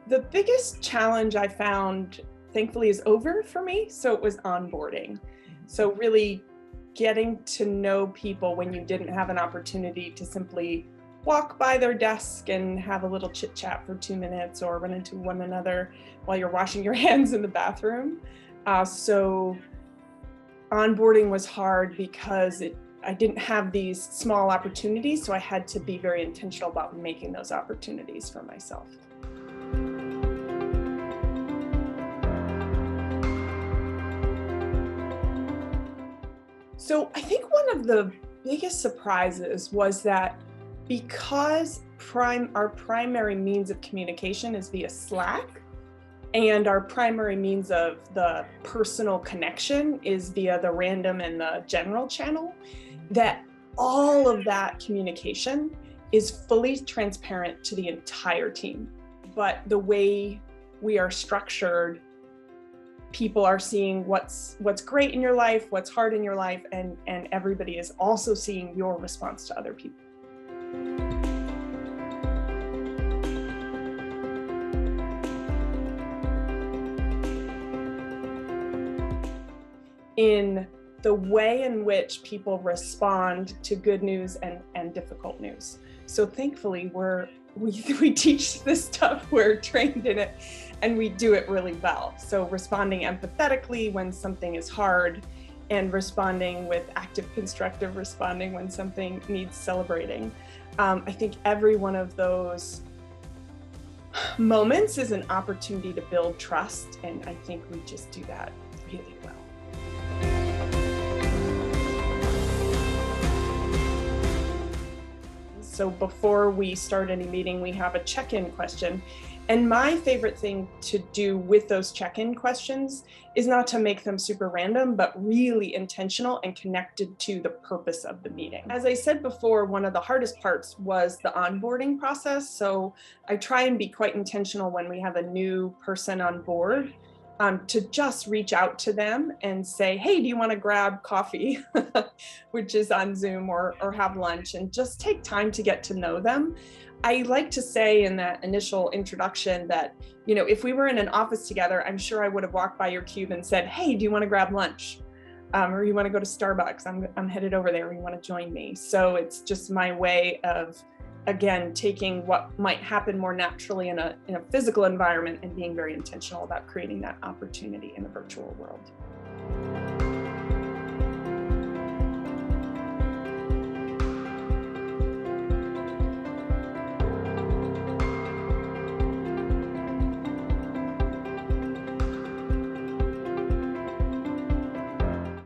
The biggest challenge I found, thankfully, is over for me. So it was onboarding. So really getting to know people when you didn't have an opportunity to simply walk by their desk and have a little chit chat for 2 minutes or run into one another while you're washing your hands in the bathroom. So onboarding was hard because I didn't have these small opportunities. So I had to be very intentional about making those opportunities for myself. So I think one of the biggest surprises was that because our primary means of communication is via Slack, and our primary means of the personal connection is via the random and the general channel, that all of that communication is fully transparent to the entire team. But the way we are structured, people are seeing what's great in your life, what's hard in your life, and everybody is also seeing your response to other people. In the way in which people respond to good news and difficult news. So thankfully, we teach this stuff, we're trained in it, and we do it really well. So responding empathetically when something is hard, and responding with active constructive responding when something needs celebrating. I think every one of those moments is an opportunity to build trust, and I think we just do that really well. So before we start any meeting, we have a check-in question. And my favorite thing to do with those check-in questions is not to make them super random, but really intentional and connected to the purpose of the meeting. As I said before, one of the hardest parts was the onboarding process. So I try and be quite intentional when we have a new person on board, to just reach out to them and say, hey, do you want to grab coffee, which is on Zoom, or have lunch, and just take time to get to know them. I like to say in that initial introduction that, if we were in an office together, I'm sure I would have walked by your cube and said, hey, do you want to grab lunch? Or you want to go to Starbucks? I'm headed over there. You want to join me? So it's just my way of, again, taking what might happen more naturally in a physical environment and being very intentional about creating that opportunity in the virtual world.